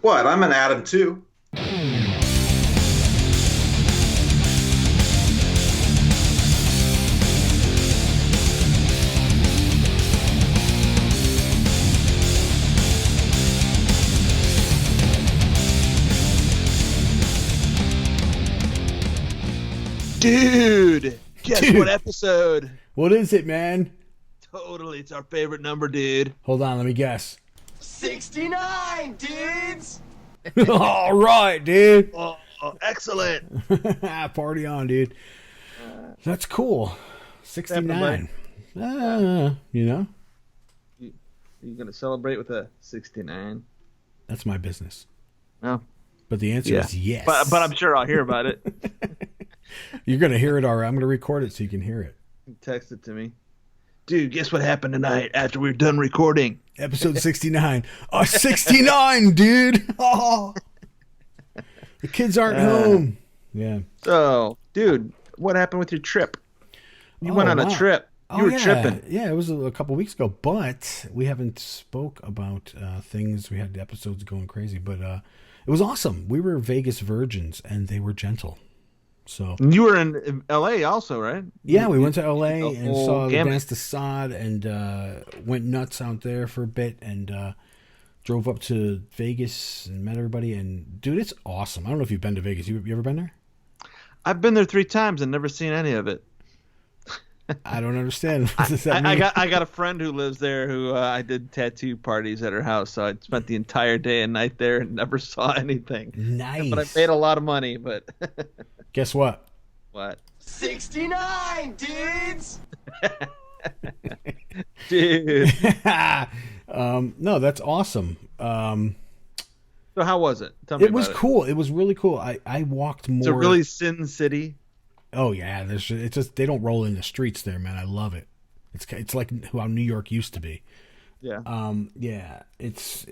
What? I'm an Adam too. Dude, guess what episode? What is it, man? Totally, it's our favorite number, dude. Hold on, let me guess. 69, dudes! All right, dude. Oh, excellent. Party on, dude. That's cool. 69. You know? You gonna celebrate with a 69? That's my business. No. But the answer is yes. But I'm sure I'll hear about it. You're going to hear it, all right. I'm going to record it so you can hear it. Text it to me. Dude, guess what happened tonight after we were done recording? Episode 69. Oh, 69, dude. Oh. The kids aren't home. Yeah. So, dude, what happened with your trip? You went on a trip. You were tripping. Yeah, it was a couple weeks ago, but we haven't spoke about things. We had the episodes going crazy, but it was awesome. We were Vegas virgins, and they were gentle. So you were in L.A. also, right? Yeah, we went to L.A. and saw the gamut. Dance Sod and went nuts out there for a bit and drove up to Vegas and met everybody. And, dude, it's awesome. I don't know if you've been to Vegas. You ever been there? I've been there 3 times and never seen any of it. I don't understand. What does that I mean? got a friend who lives there who I did tattoo parties at her house, so I spent the entire day and night there and never saw anything. Nice. But I paid a lot of money, but... Guess what? What? 69, dudes! Dude. No, that's awesome. So how was it? Tell me It was about cool. It was really cool. I walked more. It's a really Sin City. Oh yeah, it's just they don't roll in the streets there, man. I love it. It's like how New York used to be. Yeah. Yeah. It's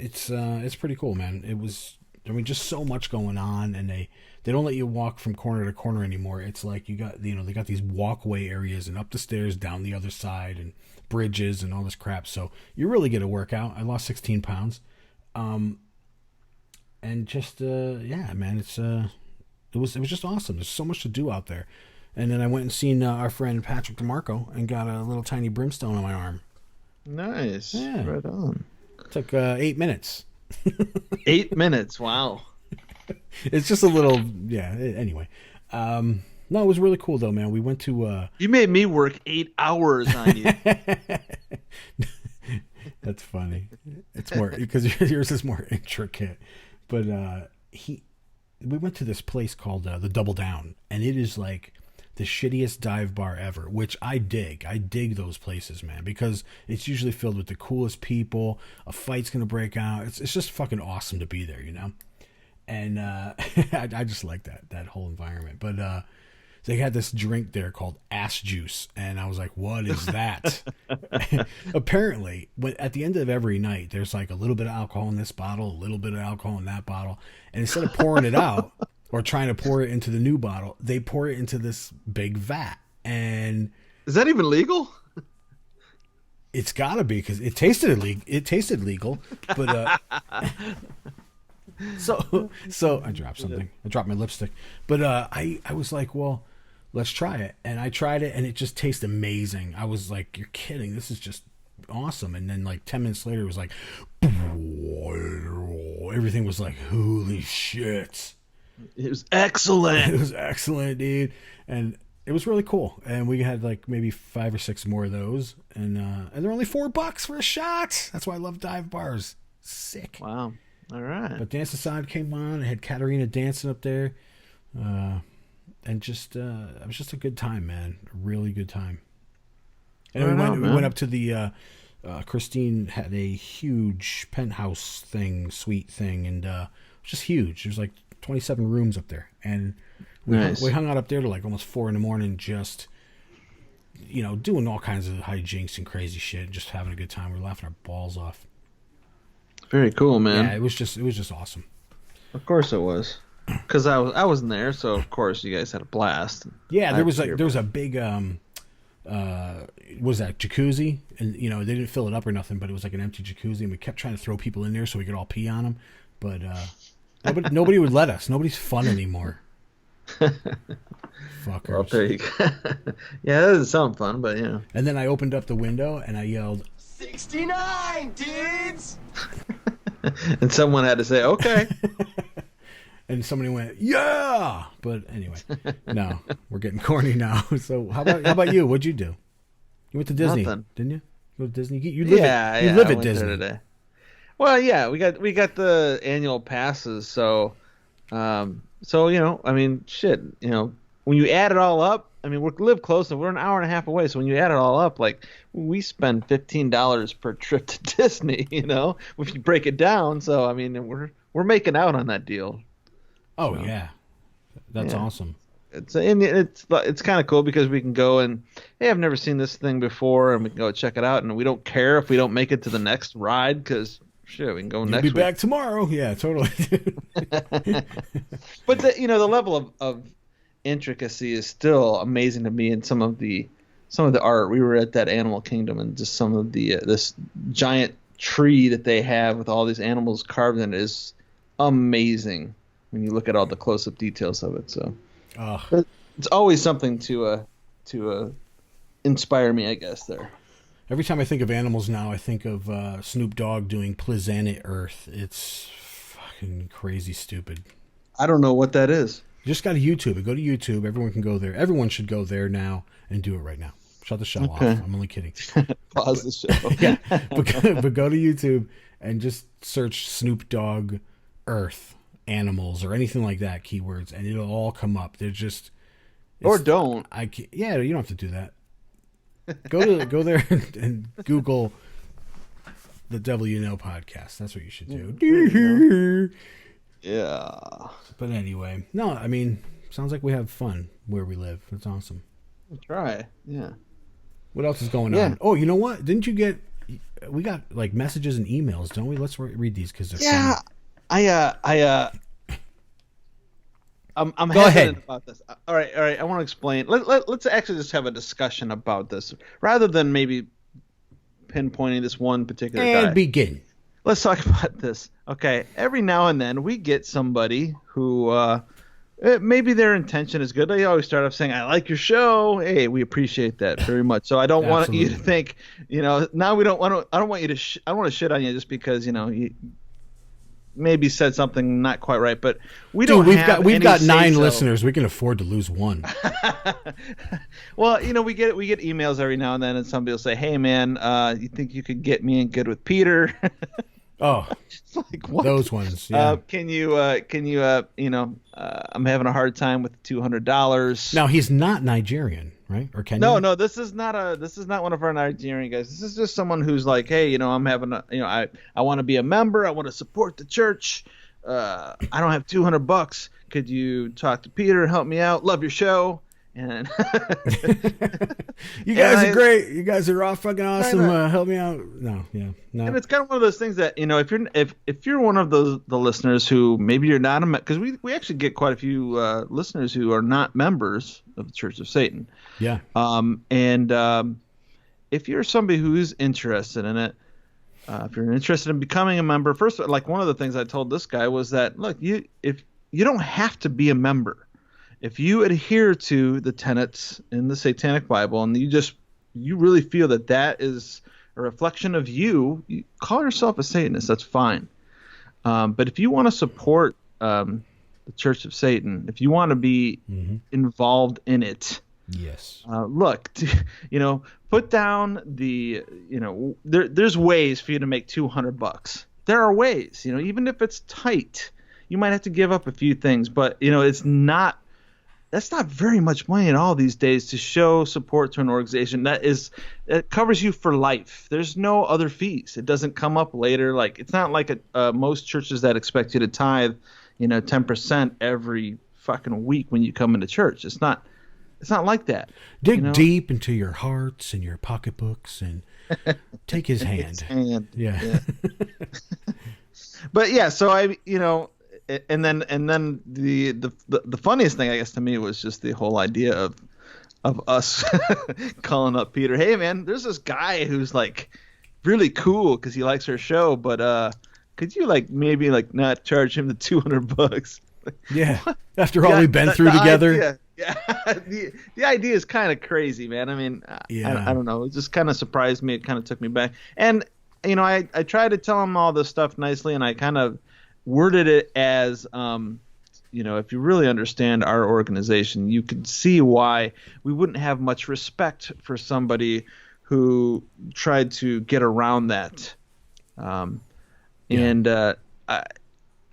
pretty cool, man. It was. I mean, just so much going on, and they don't let you walk from corner to corner anymore. It's like they got these walkway areas and up the stairs, down the other side, and bridges and all this crap. So you really get a workout. I lost 16 pounds, and just yeah, man, it was just awesome. There's so much to do out there. And then I went and seen our friend Patrick DeMarco and got a little tiny brimstone on my arm. Nice. Yeah. Right on. Took 8 minutes. 8 minutes. Wow. It's just a little, yeah. Anyway, no, it was really cool though, man. We went to. You made me work 8 hours on you. That's funny. It's more because yours is more intricate, but we went to this place called the Double Down, and it is like the shittiest dive bar ever, which I dig. I dig those places, man, because it's usually filled with the coolest people. A fight's gonna break out. It's just fucking awesome to be there, you know. And I just like that whole environment. But they had this drink there called ass juice, and I was like, what is that? Apparently, at the end of every night, there's like a little bit of alcohol in this bottle, a little bit of alcohol in that bottle, and instead of pouring it out or trying to pour it into the new bottle, they pour it into this big vat. And is that even legal? It's got to be, because it tasted legal, but so I dropped something. I dropped my lipstick, but I was like, well, let's try it. And I tried it, and it just tastes amazing. I was like, you're kidding, this is just awesome. And then like 10 minutes later, it was like everything was like, holy shit, it was excellent. It was excellent, dude. And it was really cool. And we had like maybe 5 or 6 more of those, and they're only $4 for a shot. That's why I love dive bars. Sick. Wow. All right. But Dance Sod came on. I had Katarina dancing up there, and just it was just a good time, man. A really good time. And we went up to the Christine had a huge penthouse suite thing, and it was just huge. There's like 27 rooms up there, and we hung out up there till like almost 4 a.m. just doing all kinds of hijinks and crazy shit, just having a good time. We were laughing our balls off. Very cool, man. Yeah, it was just awesome. Of course it was, because I wasn't there, so of course you guys had a blast. Yeah, there was a big was that jacuzzi, and they didn't fill it up or nothing, but it was like an empty jacuzzi, and we kept trying to throw people in there so we could all pee on them. But nobody would let us. Nobody's fun anymore. Fuckers. Well, there you go. Yeah, that doesn't sound fun, but yeah. And then I opened up the window and I yelled, 69, dudes! and someone had to say, okay. And somebody went, yeah! But anyway, no, we're getting corny now. So how about you? What'd you do? You went to Disney, Nothing. Didn't you? Go to Disney? You live at Disney. Today. Well, yeah, we got the annual passes, so I mean, shit, when you add it all up, I mean, we live close and we're an hour and a half away, so when you add it all up, like, we spend $15 per trip to Disney, if you break it down. So I mean, we're making out on that deal. Oh, yeah. That's awesome. It's kind of cool because we can go and, hey, I've never seen this thing before, and we can go check it out, and we don't care if we don't make it to the next ride because, shit, we can go next week. Be back tomorrow. Yeah, totally. But the level of intricacy is still amazing to me in some of the art. We were at that Animal Kingdom, and just some of the this giant tree that they have with all these animals carved in it is amazing when you look at all the close-up details of it. So it's always something to inspire me, I guess. There. Every time I think of animals now, I think of Snoop Dogg doing Planet Earth. It's fucking crazy stupid. I don't know what that is. You just got to YouTube it. Go to YouTube. Everyone can go there. Everyone should go there now and do it right now. Shut the show off. I'm only kidding. Pause the show. Yeah, but go to YouTube and just search Snoop Dogg Earth animals or anything like that, keywords, and it'll all come up. They're just or don't. You don't have to do that. Go there and Google the Devil You Know podcast. That's what you should do. Yeah. But anyway, no, I mean, sounds like we have fun where we live. That's awesome. We'll try. Yeah. What else is going on? Oh, you know what? Didn't you get? We got like messages and emails, don't we? Let's read these because they're funny. I'm hesitant about this. All right. I want to explain. Let's actually just have a discussion about this rather than maybe pinpointing this one particular guy. And begin. Let's talk about this. Okay. Every now and then we get somebody who maybe their intention is good. They always start off saying, "I like your show. Hey, we appreciate that very much." So I don't want you to think, now we don't want to. I don't want you to. I don't want to shit on you just because you maybe said something not quite right, but we don't. We've got 9 listeners. We can afford to lose one. Well, we get emails every now and then, and somebody will say, "Hey, man, you think you could get me in good with Peter?" Oh, it's like, what? Those ones. Yeah. Can you I'm having a hard time with $200. Now he's not Nigerian, right? Or can you? No, this is not one of our Nigerian guys. This is just someone who's like, hey, I'm having I want to be a member. I want to support the church. I don't have $200. Could you talk to Peter and help me out? Love your show. And you guys are great. You guys are all fucking awesome. Help me out. No. And it's kind of one of those things that if you're one of the listeners who maybe you're not because we actually get quite a few listeners who are not members of the Church of Satan. Yeah. If you're somebody who's interested in it, if you're interested in becoming a member, first, like one of the things I told this guy was that look, you don't have to be a member. If you adhere to the tenets in the Satanic Bible and you really feel that is a reflection of you call yourself a Satanist. That's fine. But if you want to support the Church of Satan, if you want to be involved in it, yes. Look, put down there's ways for you to make $200. There are ways, even if it's tight, you might have to give up a few things, but that's not very much money at all these days to show support to an organization it covers you for life. There's no other fees. It doesn't come up later. Like it's not like most churches that expect you to tithe, 10% every fucking week when you come into church. It's not like that. Dig deep into your hearts and your pocketbooks and take his hand. Yeah. But yeah, so and then the funniest thing I guess to me was just the whole idea of us calling up Peter. Hey man, there's this guy who's like really cool because he likes our show, but could you like maybe like not charge him the $200? Yeah. After all we've been through together. Idea, yeah. The idea is kind of crazy, man. I mean, I don't know. It just kind of surprised me. It kind of took me back. And, you know, I tried to tell him all this stuff nicely, and I kind of worded it as, you know, if you really understand our organization, you could see why we wouldn't have much respect for somebody who tried to get around that.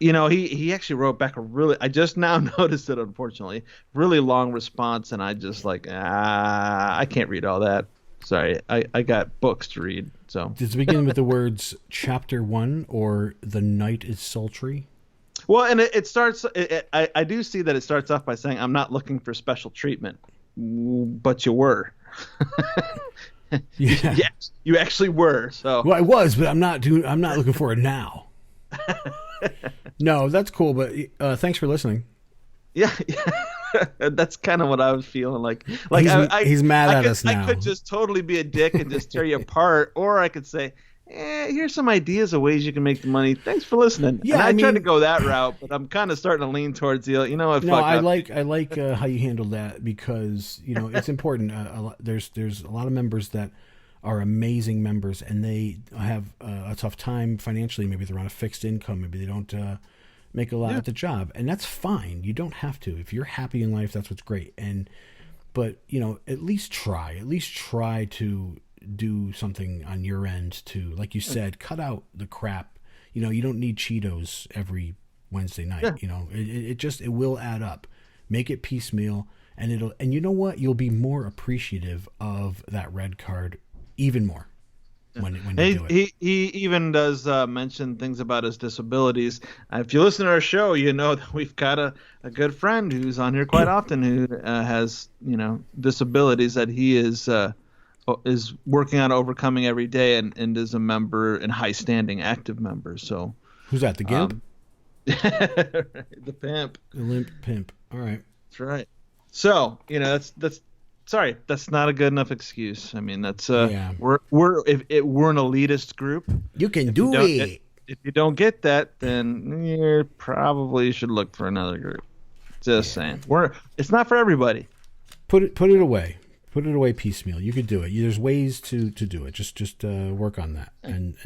You know, he actually wrote back I just now noticed it, unfortunately, really long response, and I just like, I can't read all that. Sorry, I got books to read. So does it begin with the words chapter 1 or the night is sultry? Well, and it starts, I do see that it starts off by saying, I'm not looking for special treatment, but you were. Yeah. Yes, you actually were. So well, I was, but I'm not looking for it now. No, that's cool, but thanks for listening. Yeah. That's kind of what I was feeling like. He's mad at us now. I could just totally be a dick and just tear you apart, or I could say, here's some ideas of ways you can make the money. Thanks for listening. Yeah, and I tried to go that route, but I'm kind of starting to lean towards the, you know what? No, I like how you handled that, because you know it's important. There's a lot of members that are amazing members, and they have a tough time financially. Maybe they're on a fixed income. Maybe they don't make a lot at the job, and that's fine. You don't have to. If you're happy in life, that's what's great. But you know, at least try to do something on your end to, like you said, cut out the crap. You know, you don't need Cheetos every Wednesday night. Yeah. You know, it will add up. Make it piecemeal, and you know what? You'll be more appreciative of that red card even more when you do it. He even does mention things about his disabilities. If you listen to our show, you know that we've got a good friend who's on here quite often who has, you know, disabilities that he is working on overcoming every day, and is a member and high-standing active member. So who's that? The Gimp? The pimp. The limp pimp. All right. That's right. So, you know, sorry, that's not a good enough excuse. I mean, that's we're an elitist group. You can do it. If you don't get that, then you probably should look for another group. Just saying. It's not for everybody. Put it away. Put it away piecemeal. You could do it. There's ways to do it. Just work on that, and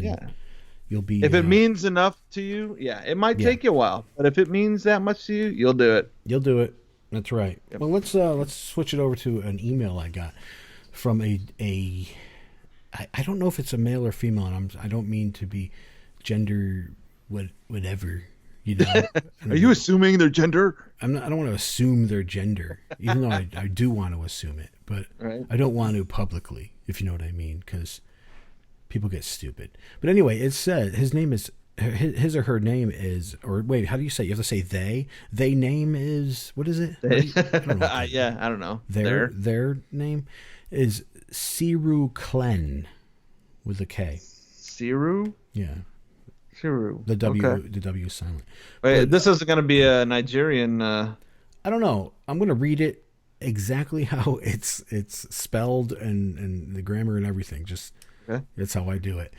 you'll be. If it means enough to you, it might take you a while, but if it means that much to you, you'll do it. You'll do it. That's right. Yep. Well, let's switch it over to an email I got from I don't know if it's a male or female, and I don't mean to be gender whatever. You know, are you assuming their gender? I don't want to assume their gender, even though I do want to assume it, but I don't want to publicly, if you know what I mean, because people get stupid. But anyway, it said his or her name is, or wait, how do you say it? You have to say they. They name is, what is it? I don't know. Their name is Siru Klen with a K. Siru? Yeah. Siru. The W is silent. Wait, but this isn't going to be a Nigerian. I don't know. I'm going to read it exactly how it's spelled and the grammar and everything. Just that's how I do it.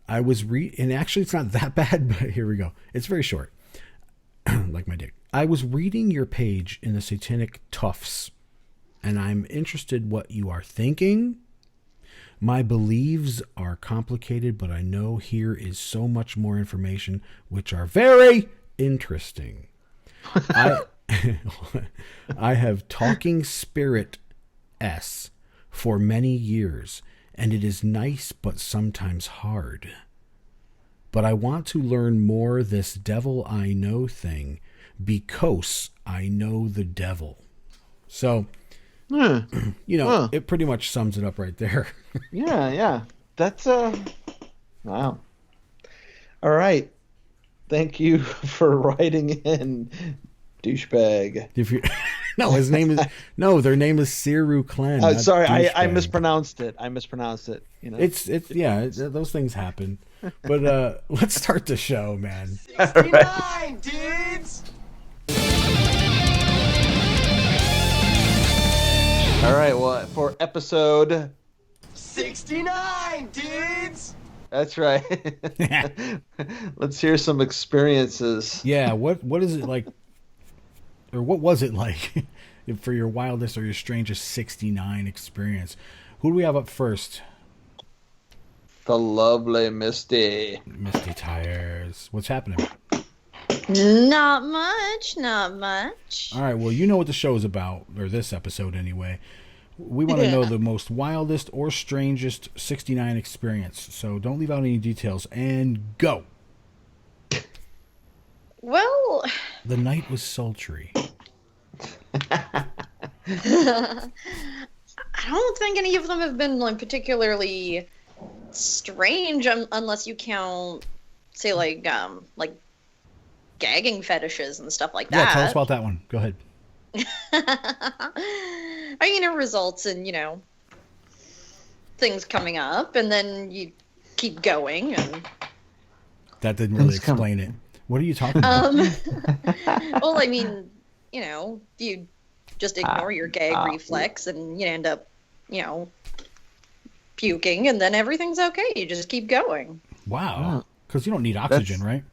I was and actually it's not that bad, but here we go. It's very short, like my dick. I was reading your page in the Satanic Toughs, and I'm interested what you are thinking. My beliefs are complicated, but I know here is so much more information, which are very interesting. I have Talking Spirit S for many years, and it is nice but sometimes hard. But I want to learn more this devil I know thing, because I know the devil. So, it pretty much sums it up right there. Yeah. That's wow. All right. Thank you for writing in, douchebag. Their name is Siru Klen. Sorry, I mispronounced it. You know, it's those things happen. But let's start the show, man. 69 dudes. All right. Well, for episode 69 dudes. That's right. Let's hear some experiences. Yeah, what is it like, or what was it like for your wildest or your strangest 69 experience? Who do we have up first? The lovely Misty. Misty Tires. What's happening? Not much, not much. All right, well, you know what the show is about, or this episode anyway. We want to know the most wildest or strangest 69 experience. So don't leave out any details, and go. Well, The night was sultry. I don't think any of them have been like particularly strange, unless you count, say, like gagging fetishes and stuff like that. Yeah, tell us about that one. Go ahead. I mean, it results in, things coming up, and then you keep going, and That didn't really explain it. What are you talking about? well, I mean, you just ignore your gag reflex, and you end up, puking, and then everything's okay. You just keep going. Wow. Because you don't need oxygen, right?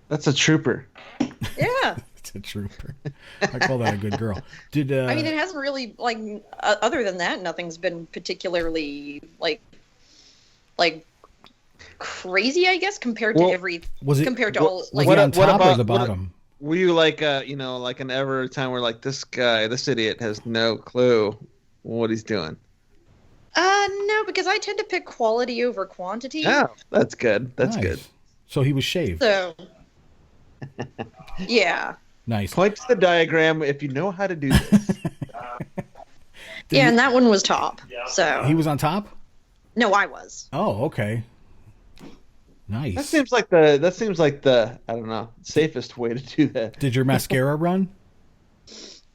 That's a trooper. Yeah. It's a trooper. I call that a good girl. I mean, it hasn't really, other than that, nothing's been particularly, like crazy, I guess, compared to all, was it on top or the bottom? Were you like an ever time where like this idiot has no clue what he's doing? No, because I tend to pick quality over quantity. Oh, that's good. That's Nice. good. So he was shaved. So, yeah. Nice. Point to the diagram if you know how to do this. And that one was top. So He was on top? no, I was. Oh, okay. Nice. That seems like the I don't know, safest way to do that. Did your mascara run?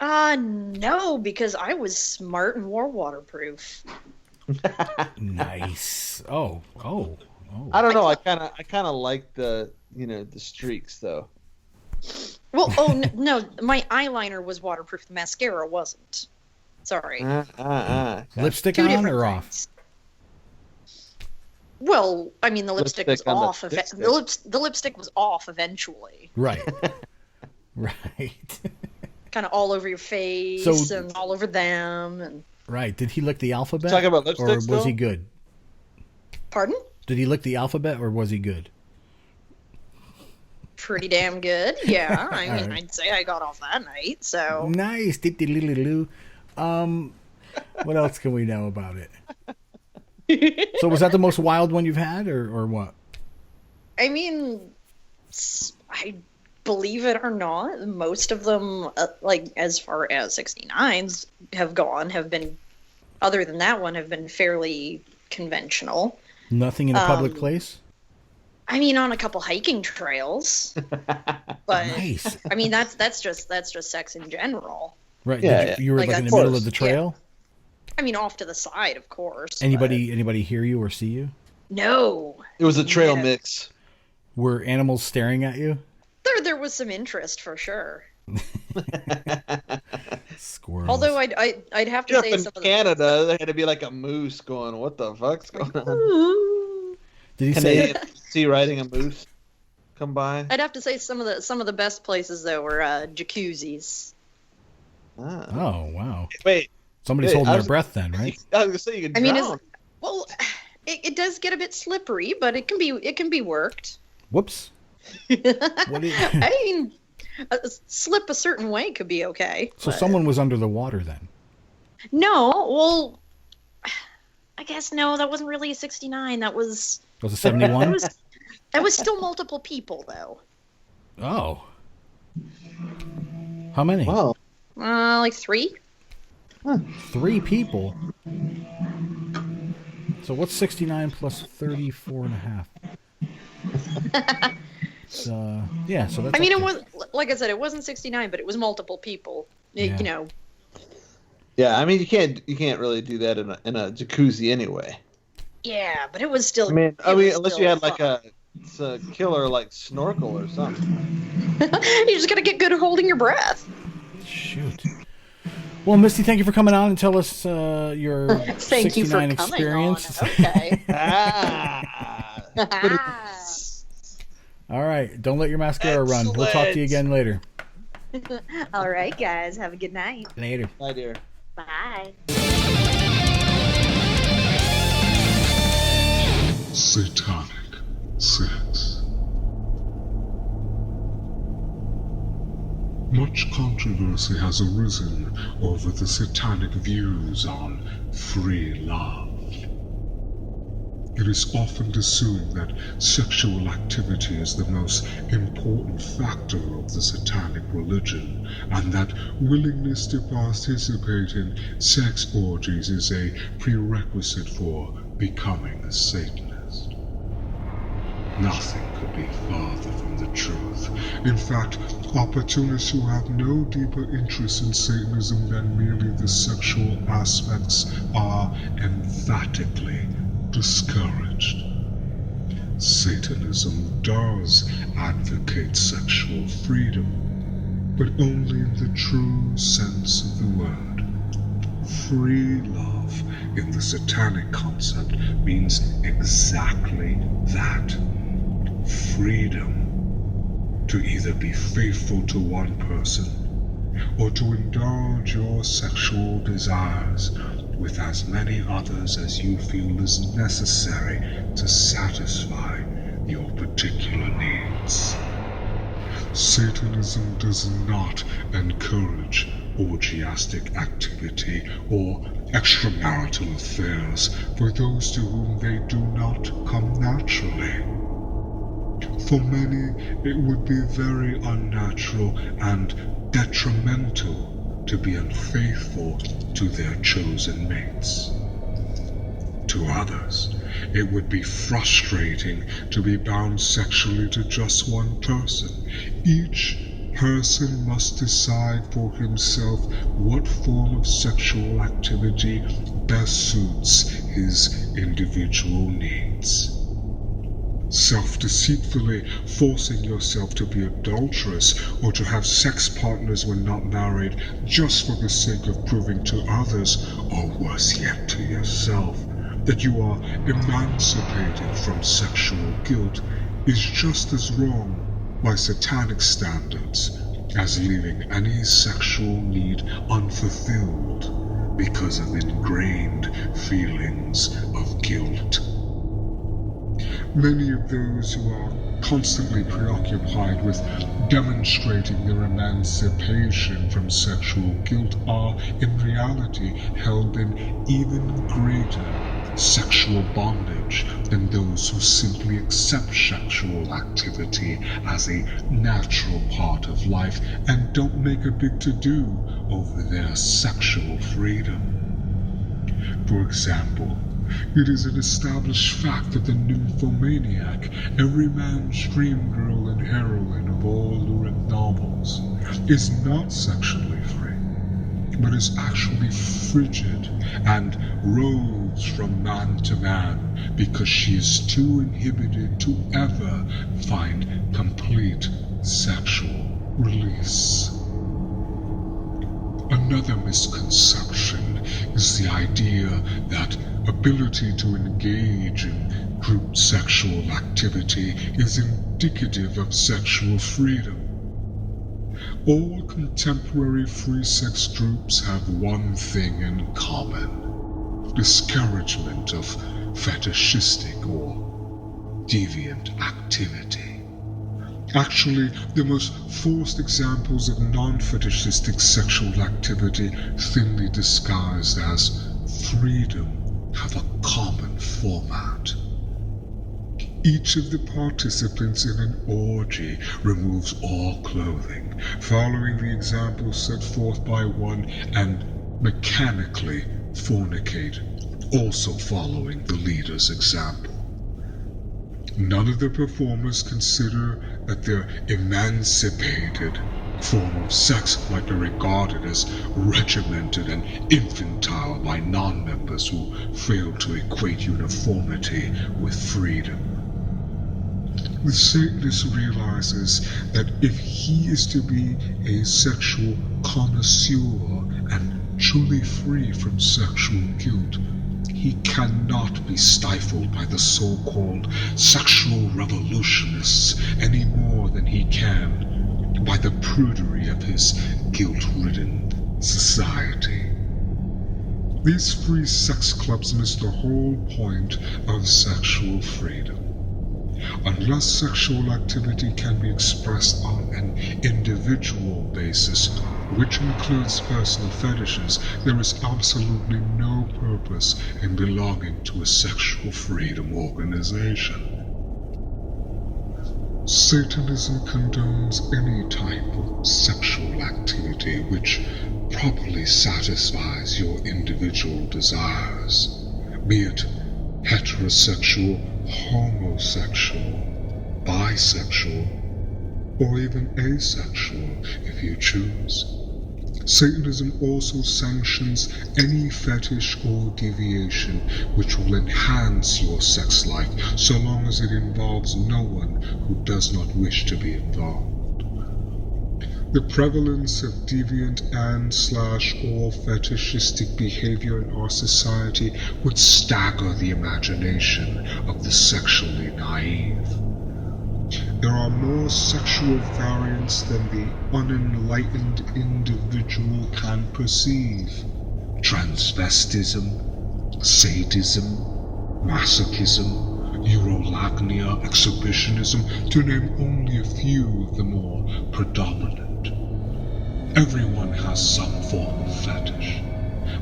No, because I was smart and wore waterproof. Nice. Oh. I don't know. I kind of like the the streaks though. Well, no, my eyeliner was waterproof. The mascara wasn't. Sorry. Lipstick Two on different or off? things. Well, I mean, the lipstick was on the off. lipstick. The lipstick was off eventually. Right. Right. Kind of all over your face and all over them. And Right. Did he lick the alphabet? Talking about lipstick or was still? he good? pardon? Did he lick the alphabet or was he good? Pretty damn good. Yeah, I mean, right. I'd say I got off that night. So Nice. What else can we know about it? So was that the most wild one you've had or what? I mean, I believe it or not, most of them, like as far as 69s have been, other than that one, have been fairly conventional. Nothing in a public place? I mean, on a couple hiking trails, but Nice. I mean that's just sex in general. Right. Yeah, You were Like, like in the of middle course, of the trail? I mean, off to the side, of course. Anybody hear you or see you? But no, It was a trail Yeah. mix. Were animals staring at you? there was some interest for sure. Squirrels. Although I'd have to Up say in some of Canada, there had to be like a moose going, "What the fuck's going on?" the. Did he Can say they see riding a moose come by? I'd have to say some of the best places though were jacuzzis. Ah. Oh, wow. Wait, Somebody's Hey, holding I their was- then, right? I was gonna say you could I mean, drown. well, it does get a bit slippery, but it can be worked. Whoops. What do you... I mean, slip a certain way could be okay. So but- someone was under the water then? No, well, I guess no. That wasn't really a 69. That was Was it 71? that was still multiple people though. Oh. How many? Wow. Like 3. 3 people. So what's 69 plus 34 and a half? Yeah, so that's I mean, up it there. was like I said, it wasn't 69, but it was multiple people. Yeah. You know. Yeah, I mean you can't really do that in a jacuzzi anyway. Yeah, but it was still. I mean, it was unless still you had like fun. a killer like snorkel or something. You just gotta get good at holding your breath. Shoot. Well, Misty, thank you for coming on and tell us your Thank you for 69 coming experience. on. Okay. Ah. All right. Don't let your mascara run. We'll talk to you again later. All right, guys. Have a good night. Later. Bye, dear. Bye. Satanic Sex. Much controversy has arisen over the satanic views on free love. It is often assumed that sexual activity is the most important factor of the satanic religion, and that willingness to participate in sex orgies is a prerequisite for becoming a Satanist. Nothing could be farther from the truth. In fact, opportunists who have no deeper interest in Satanism than merely the sexual aspects are emphatically discouraged. Satanism does advocate sexual freedom, but only in the true sense of the word. Free love in the satanic concept means exactly that. Freedom to either be faithful to one person or to indulge your sexual desires with as many others as you feel is necessary to satisfy your particular needs. Satanism does not encourage orgiastic activity or extramarital affairs for those to whom they do not come naturally. For many, it would be very unnatural and detrimental to be unfaithful to their chosen mates. To others, it would be frustrating to be bound sexually to just one person. Each person must decide for himself what form of sexual activity best suits his individual needs. Self-deceitfully forcing yourself to be adulterous or to have sex partners when not married just for the sake of proving to others, or worse yet to yourself, that you are emancipated from sexual guilt is just as wrong by satanic standards as leaving any sexual need unfulfilled because of ingrained feelings of guilt. Many of those who are constantly preoccupied with demonstrating their emancipation from sexual guilt are in reality held in even greater sexual bondage than those who simply accept sexual activity as a natural part of life and don't make a big to-do over their sexual freedom. For example, it is an established fact that the nymphomaniac, every man's dream girl and heroine of all lyric novels, is not sexually free, but is actually frigid and roves from man to man because she is too inhibited to ever find complete sexual release. Another misconception is the idea that ability to engage in group sexual activity is indicative of sexual freedom. All contemporary free sex groups have one thing in common: discouragement of fetishistic or deviant activity. Actually, the most forced examples of non-fetishistic sexual activity, thinly disguised as freedom, have a common format. Each of the participants in an orgy removes all clothing, following the example set forth by one, and mechanically fornicate, also following the leader's example. None of the performers consider that their emancipated form of sex might be regarded as regimented and infantile by non-members who fail to equate uniformity with freedom. The Satanist realizes that if he is to be a sexual connoisseur and truly free from sexual guilt, he cannot be stifled by the so-called sexual revolutionists any more than he can by the prudery of his guilt-ridden society. These free sex clubs miss the whole point of sexual freedom. Unless sexual activity can be expressed on an individual basis, which includes personal fetishes, there is absolutely no purpose in belonging to a sexual freedom organization. Satanism condones any type of sexual activity which properly satisfies your individual desires, be it heterosexual, homosexual, bisexual, or even asexual if you choose. Satanism also sanctions any fetish or deviation which will enhance your sex life so long as it involves no one who does not wish to be involved. The prevalence of deviant and/or fetishistic behavior in our society would stagger the imagination of the sexually naive. There are more sexual variants than the unenlightened individual can perceive. Transvestism, sadism, masochism, urolagnia, exhibitionism, to name only a few of the more predominant. Everyone has some form of fetish,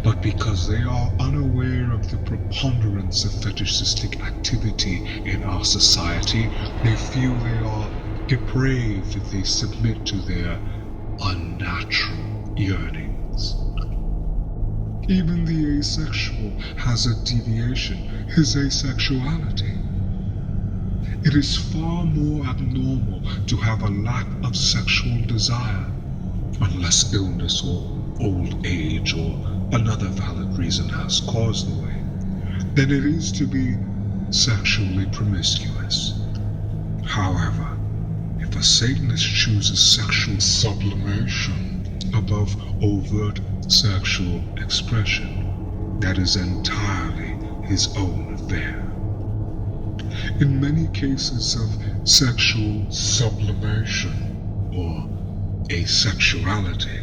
but because they are unaware of the preponderance of fetishistic activity in our society, they feel they are depraved if they submit to their unnatural yearnings. Even the asexual has a deviation, his asexuality. It is far more abnormal to have a lack of sexual desire, unless illness or old age or another valid reason has caused the way, than it is to be sexually promiscuous. However, if a Satanist chooses sexual sublimation above overt sexual expression, that is entirely his own affair. In many cases of sexual sublimation or asexuality,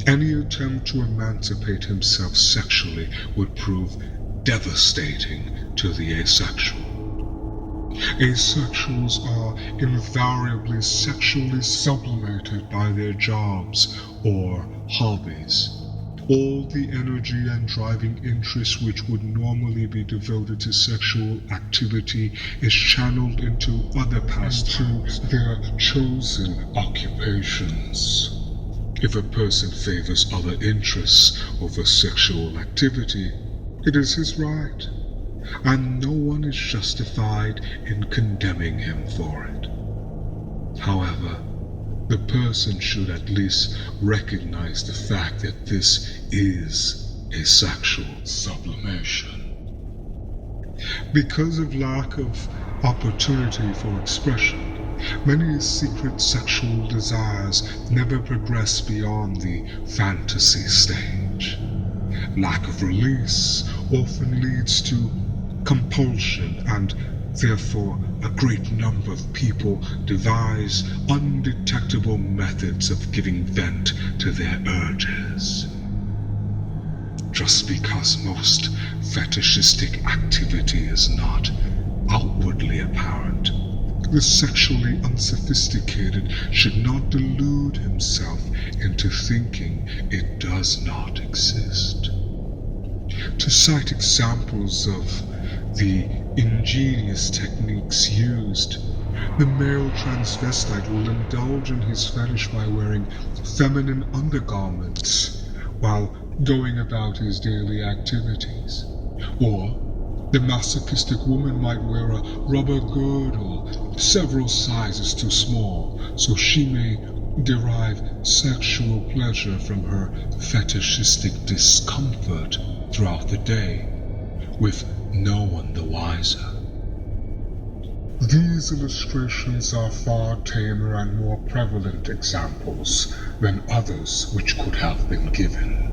any attempt to emancipate himself sexually would prove devastating to the asexual. Asexuals are invariably sexually sublimated by their jobs or hobbies. All the energy and driving interest which would normally be devoted to sexual activity is channeled into other pastimes, their chosen occupations. If a person favors other interests over sexual activity, it is his right, and no one is justified in condemning him for it. However, the person should at least recognize the fact that this is a sexual sublimation. Because of lack of opportunity for expression, many secret sexual desires never progress beyond the fantasy stage. Lack of release often leads to compulsion, and therefore a great number of people devise undetectable methods of giving vent to their urges. Just because most fetishistic activity is not outwardly apparent, the sexually unsophisticated should not delude himself into thinking it does not exist. To cite examples of the ingenious techniques used, the male transvestite will indulge in his fetish by wearing feminine undergarments while going about his daily activities. Or the masochistic woman might wear a rubber girdle several sizes too small so she may derive sexual pleasure from her fetishistic discomfort throughout the day, with no one the wiser. These illustrations are far tamer and more prevalent examples than others which could have been given.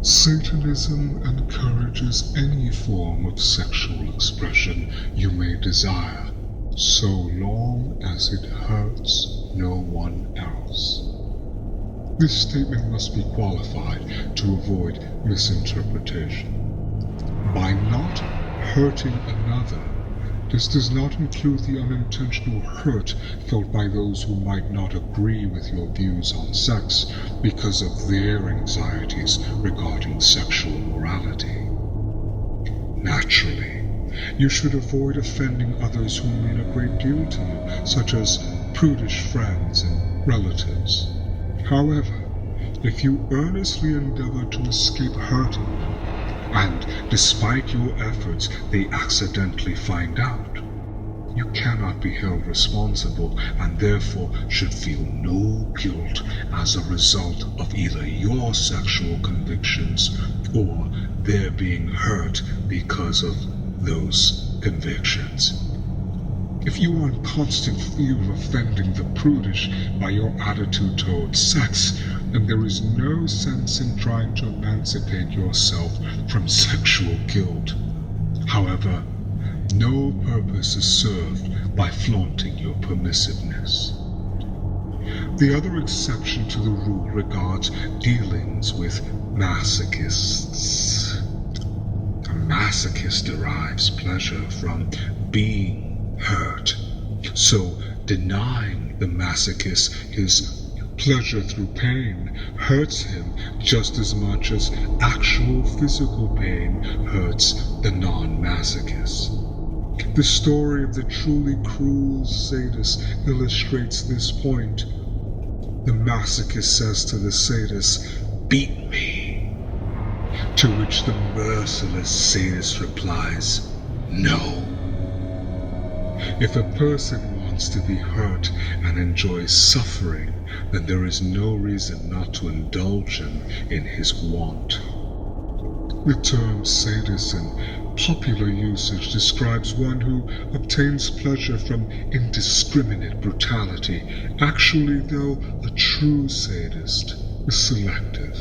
Satanism encourages any form of sexual expression you may desire, so long as it hurts no one else. This statement must be qualified to avoid misinterpretation. By not hurting another, this does not include the unintentional hurt felt by those who might not agree with your views on sex because of their anxieties regarding sexual morality. Naturally, you should avoid offending others who mean a great deal to you, such as prudish friends and relatives. However, if you earnestly endeavor to escape hurting them, and despite your efforts they accidentally find out, you cannot be held responsible and therefore should feel no guilt as a result of either your sexual convictions or their being hurt because of those convictions. If you are in constant fear of offending the prudish by your attitude towards sex, then there is no sense in trying to emancipate yourself from sexual guilt. However, no purpose is served by flaunting your permissiveness. The other exception to the rule regards dealings with masochists. A masochist derives pleasure from being hurt, so denying the masochist his pleasure through pain hurts him just as much as actual physical pain hurts the non-masochist. The story of the truly cruel sadist illustrates this point. The masochist says to the sadist, "Beat me," to which the merciless sadist replies, "No." If a person wants to be hurt and enjoys suffering, then there is no reason not to indulge him in his want. The term sadist in popular usage describes one who obtains pleasure from indiscriminate brutality. Actually, though, a true sadist is selective.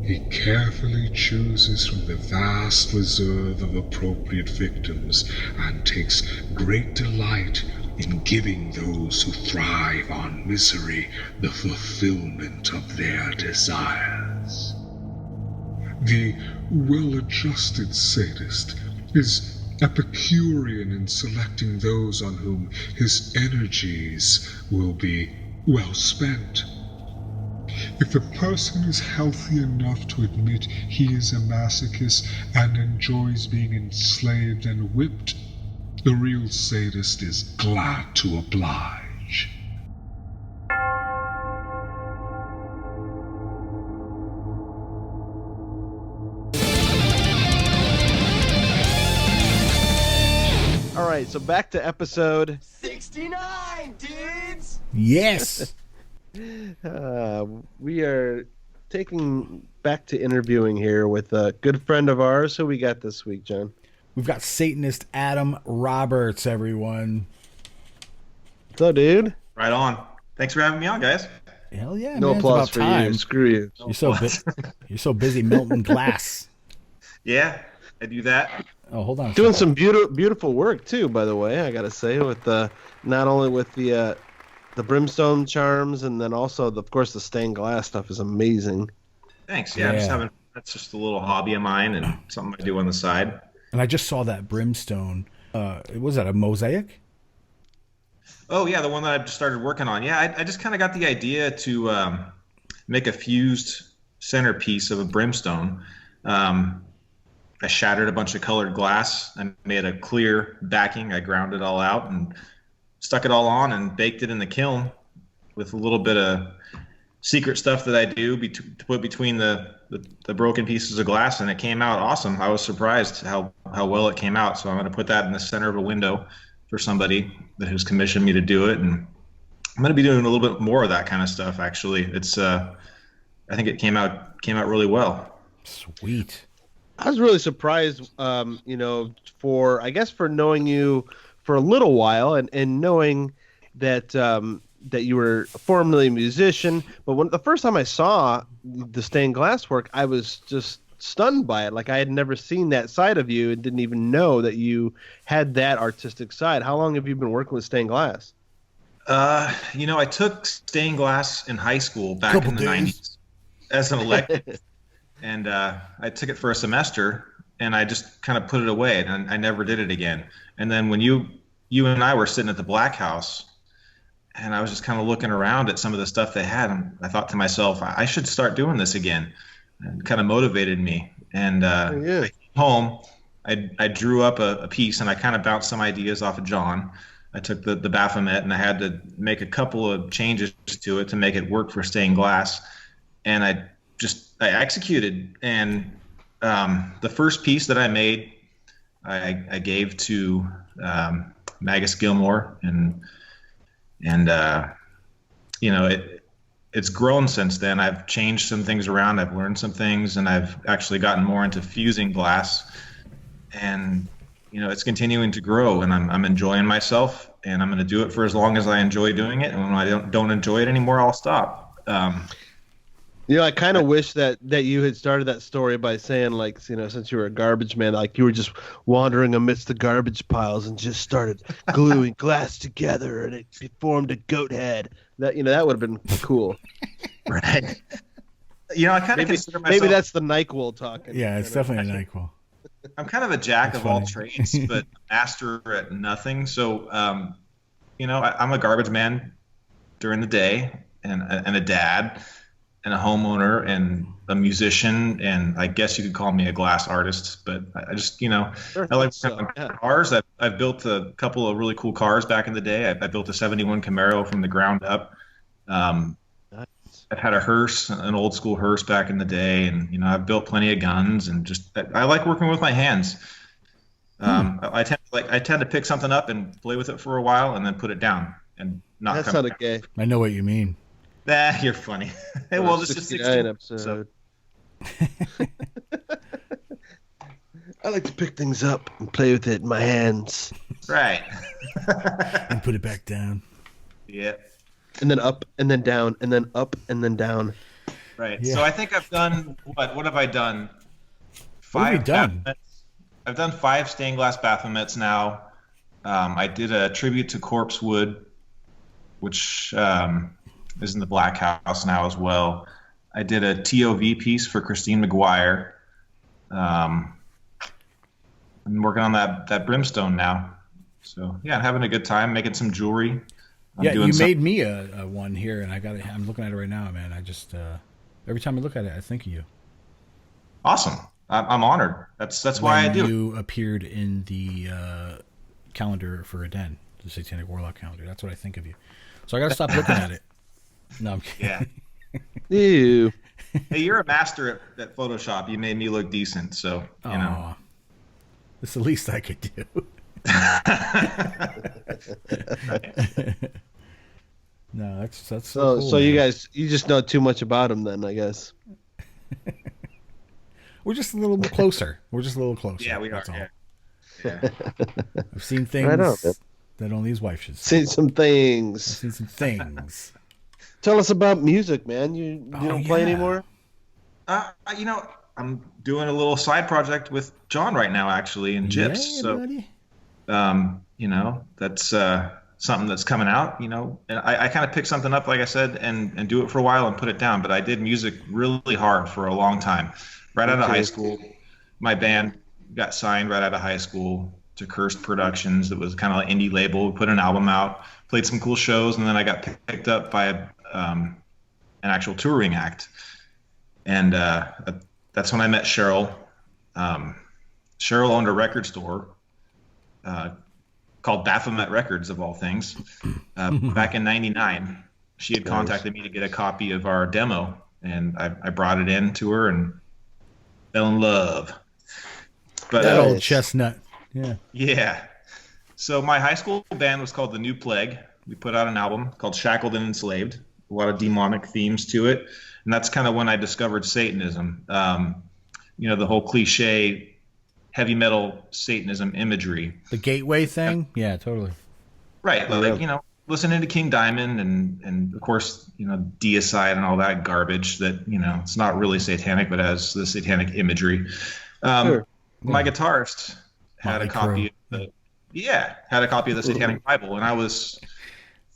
He carefully chooses from the vast reserve of appropriate victims and takes great delight in giving those who thrive on misery the fulfillment of their desires. The well-adjusted sadist is Epicurean in selecting those on whom his energies will be well spent. If a person is healthy enough to admit he is a masochist and enjoys being enslaved and whipped, the real sadist is glad to oblige. All right, so back to episode 69, dudes! Yes. We are taking back to interviewing here with a good friend of ours. Who we got this week, John? We've got Satanist Adam Roberts, everyone. Hello, dude. Right on. Thanks for having me on, guys. Hell yeah, No man. applause It's for about time. you. Screw you. You're so busy melting glass. Yeah, I do that. Oh, hold on. Doing some beautiful work too, by the way. I gotta say, with not only with the brimstone charms, and then also, of course, the stained glass stuff is amazing. Thanks. Yeah, that's just a little hobby of mine and something I do on the side. And I just saw that brimstone. Was that a mosaic? Oh, yeah, the one that I've just started working on. Yeah, I just kind of got the idea to make a fused centerpiece of a brimstone. I shattered a bunch of colored glass and made a clear backing. I ground it all out and stuck it all on and baked it in the kiln with a little bit of secret stuff that I do to put between the broken pieces of glass, and it came out awesome. I was surprised how well it came out. So I'm going to put that in the center of a window for somebody that has commissioned me to do it, and I'm going to be doing a little bit more of that kind of stuff. Actually, it's I think it came out really well. Sweet. I was really surprised, for knowing you for a little while and knowing that that you were formerly a musician. But the first time I saw the stained glass work, I was just stunned by it. Like I had never seen that side of you and didn't even know that you had that artistic side. How long have you been working with stained glass? I took stained glass in high school back in the 90s as an elective. And I took it for a semester, and I just kind of put it away, and I never did it again. And then when you and I were sitting at the Black House, and I was just kind of looking around at some of the stuff they had, and I thought to myself, I should start doing this again. And it kind of motivated me. And I came home, I drew up a piece, and I kind of bounced some ideas off of John. I took the Baphomet, and I had to make a couple of changes to it to make it work for stained glass. And I executed. And the first piece that I made, I gave to Magus Gilmore, and it's grown since then. I've changed some things around. I've learned some things, and I've actually gotten more into fusing glass. And it's continuing to grow, and I'm enjoying myself, and I'm going to do it for as long as I enjoy doing it. And when I don't enjoy it anymore, I'll stop. I kind of wish that you had started that story by saying, like, since you were a garbage man, like you were just wandering amidst the garbage piles and just started gluing glass together, and it formed a goat head. That that would have been cool, right? I kind of consider myself. Maybe that's the NyQuil talking. Yeah, it's definitely a NyQuil. I'm kind of a jack of all trades, but master at nothing. So, I'm a garbage man during the day, and a dad, and a homeowner, and a musician, and I guess you could call me a glass artist. But I just, I like cars. I've built a couple of really cool cars back in the day. I built a '71 Camaro from the ground up. I've had a hearse, an old school hearse back in the day, and I've built plenty of guns, and just I like working with my hands. I tend to pick something up and play with it for a while, and then put it down and not. That's not gay. I know what you mean. You're funny. Hey, well, this is 16 episode. So. I like to pick things up and play with it in my hands. Right. And put it back down. Yeah. And then up, and then down, and then up, and then down. Right. Yeah. So I think I've done what have I done? What have you done? I've done 5 stained glass Baphomets now. I did a tribute to Corpse Wood, which is in the Black House now as well. I did a TOV piece for Christine McGuire. I'm working on that brimstone now. So yeah, I'm having a good time making some jewelry. You made me a one here, and I'm looking at it right now, man. I just every time I look at it, I think of you. Awesome. I'm honored. That's why I do. You appeared in the calendar for Aden, the Satanic Warlock calendar. That's what I think of you. So I got to stop looking at it. No, I'm kidding. Yeah. Ew. Hey, you're a master at Photoshop. You made me look decent, so you know. It's the least I could do. No, that's so cool, so you guys, you just know too much about him then, I guess. We're just a little closer. Yeah, we are. Yeah. I've seen things that only his wife should see. Seen some things. I've seen some things. Tell us about music, man. You don't play anymore? I'm doing a little side project with John right now, actually, in Gyps. So, that's something that's coming out, and I kind of pick something up, like I said, and do it for a while and put it down. But I did music really hard for a long time. Right out of high school, my band got signed right out of high school to Cursed Productions. That was kind of an indie label. We put an album out, played some cool shows, and then I got picked up by an actual touring act. And that's when I met Cheryl. Cheryl owned a record store called Baphomet Records, of all things. Back in '99, she had contacted me to get a copy of our demo, and I brought it in to her and fell in love. But that old chestnut. Yeah. So my high school band was called The New Plague. We put out an album called Shackled and Enslaved. A lot of demonic themes to it. And that's kind of when I discovered Satanism. The whole cliche heavy metal Satanism imagery. The gateway thing? Yeah, totally. Right. Like, listening to King Diamond and of course, deicide and all that garbage that, it's not really satanic, but has the satanic imagery. Sure. My guitarist had a copy of the Satanic Bible, and I was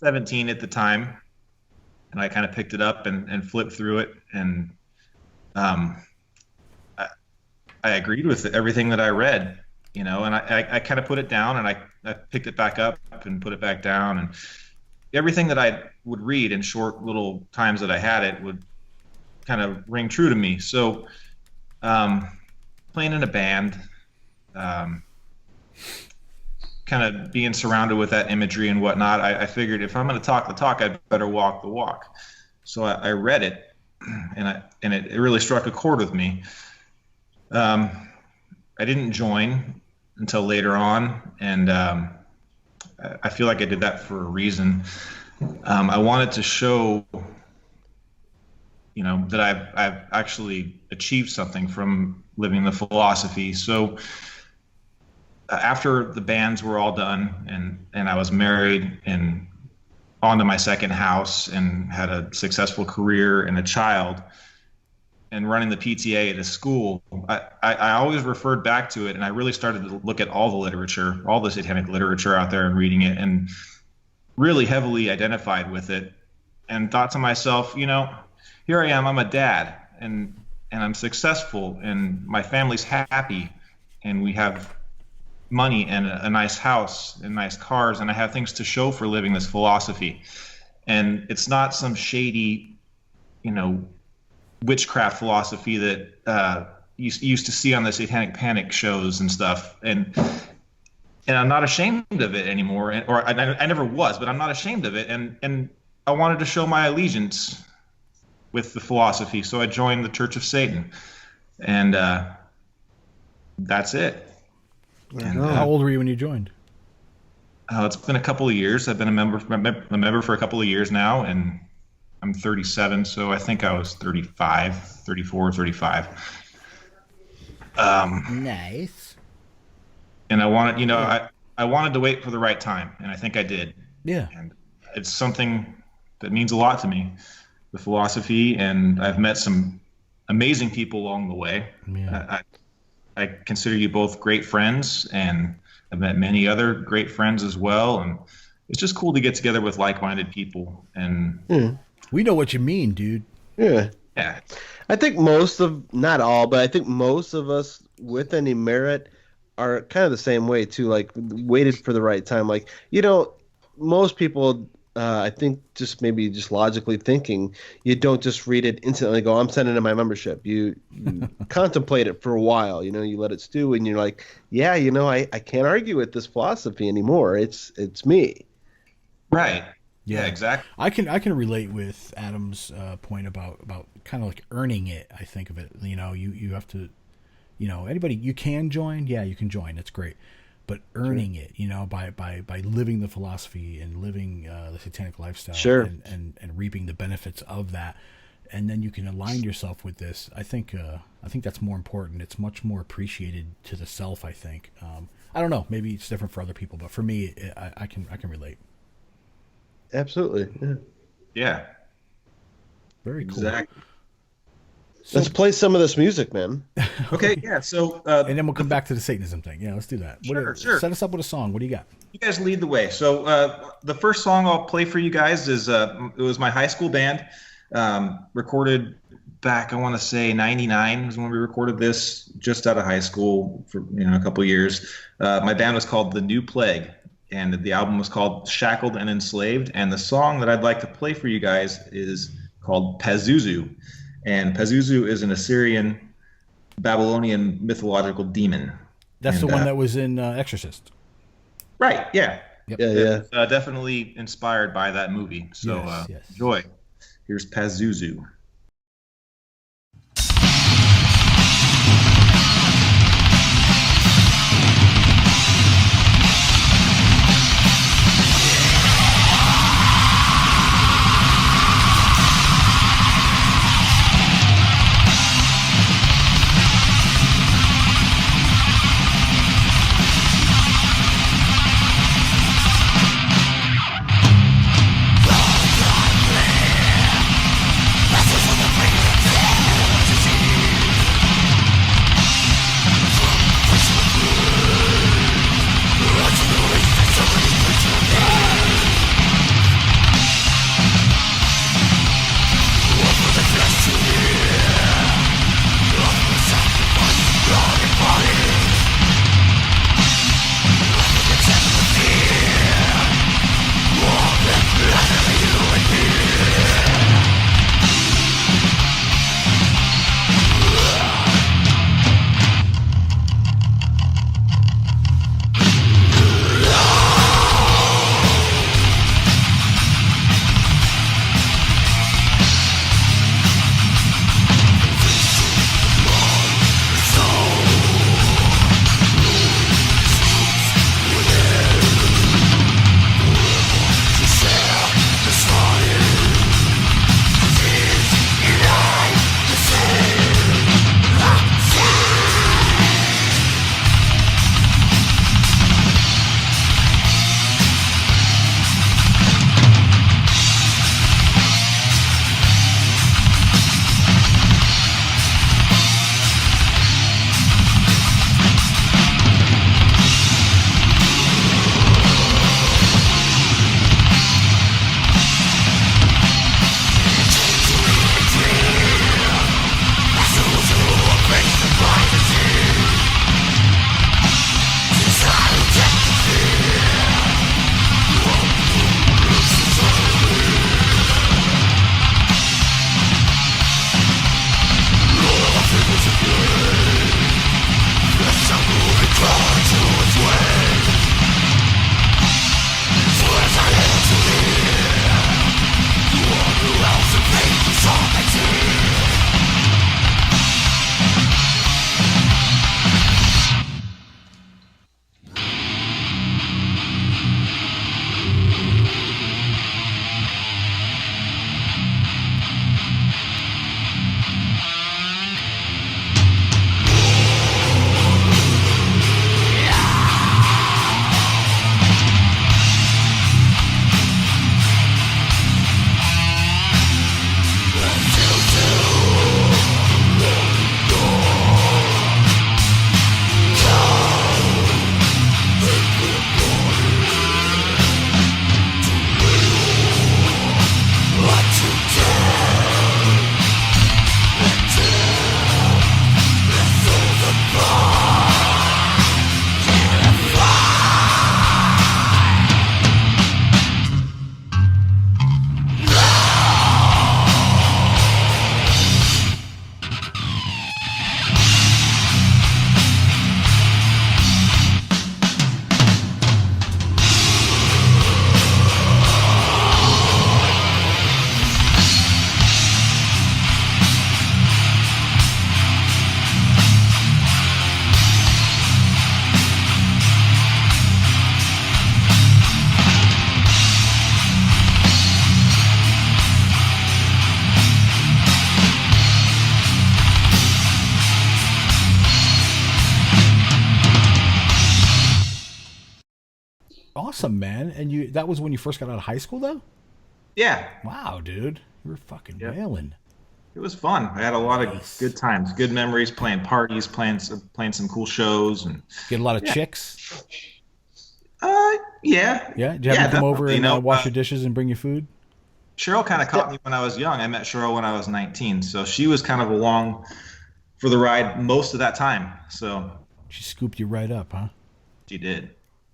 17 at the time, and I kind of picked it up and flipped through it, and I agreed with everything that I read, and I kind of put it down, and I picked it back up and put it back down, and everything that I would read in short little times that I had it would kind of ring true to me. So playing in a band, kind of being surrounded with that imagery and whatnot, I figured if I'm going to talk the talk, I'd better walk the walk. So I read it, and it really struck a chord with me. I didn't join until later on, and I feel like I did that for a reason. I wanted to show, that I've actually achieved something from living the philosophy. So after the bands were all done and I was married and on to my second house and had a successful career and a child and running the PTA at a school, I always referred back to it, and I really started to look at all the literature, all the satanic literature out there and reading it, and really heavily identified with it, and thought to myself, here I am, I'm a dad, and I'm successful, and my family's happy, and we have money and a nice house and nice cars, and I have things to show for living this philosophy. And it's not some shady, witchcraft philosophy that you used to see on the Satanic Panic shows and stuff. And I'm not ashamed of it anymore, or I never was, but I'm not ashamed of it. And I wanted to show my allegiance with the philosophy, so I joined the Church of Satan, and that's it. And, how old were you when you joined? It's been a couple of years. I've been a member for a couple of years now, and I'm 37, so I think I was 34, 35. Nice. And I wanted, I wanted to wait for the right time, and I think I did. Yeah. And it's something that means a lot to me, the philosophy, and I've met some amazing people along the way. Yeah. I consider you both great friends, and I've met many other great friends as well. And it's just cool to get together with like-minded people. And we know what you mean, dude. Yeah. Yeah. I think not all, but I think most of us with any merit are kind of the same way too. Like, waited for the right time. Like, most people, I think just logically thinking, you don't just read it instantly and go, I'm sending in my membership. You contemplate it for a while, you let it stew, and you're like, yeah, I can't argue with this philosophy anymore. It's me. Right. Yeah, exactly. I can relate with Adam's point about kind of like earning it. I think of it, you have to, anybody, you can join. Yeah, you can join. It's great. But earning it, by living the philosophy and living the satanic lifestyle, sure, and reaping the benefits of that, and then you can align yourself with this. I think that's more important. It's much more appreciated to the self. I think. I don't know. Maybe it's different for other people, but for me, I can relate. Absolutely. Yeah. Yeah. Very cool. Exactly. So, let's play some of this music, man. Okay, yeah. So, and then we'll come back to the Satanism thing. Yeah, let's do that. Sure. Set us up with a song. What do you got? You guys lead the way. So, the first song I'll play for you guys is it was my high school band, recorded back, I want to say 99 was when we recorded this, just out of high school for a couple of years. My band was called The New Plague, and the album was called Shackled and Enslaved. And the song that I'd like to play for you guys is called Pazuzu. And Pazuzu is an Assyrian, Babylonian mythological demon. That's the one that was in Exorcist. Right, yeah. Yep. Yeah. Definitely inspired by that movie. So yes. Enjoy. Here's Pazuzu. awesome, man. And that was when you first got out of high school, though? Yeah. Wow, dude. You were fucking wailing. It was fun. I had a lot of good times, good memories, playing parties, playing some cool shows, and get a lot of chicks. Yeah. Yeah. Did you have them come over and wash your dishes and bring you food? Cheryl kind of caught me when I was young. I met Cheryl when I was 19, so she was kind of along for the ride most of that time. So she scooped you right up, huh? She did.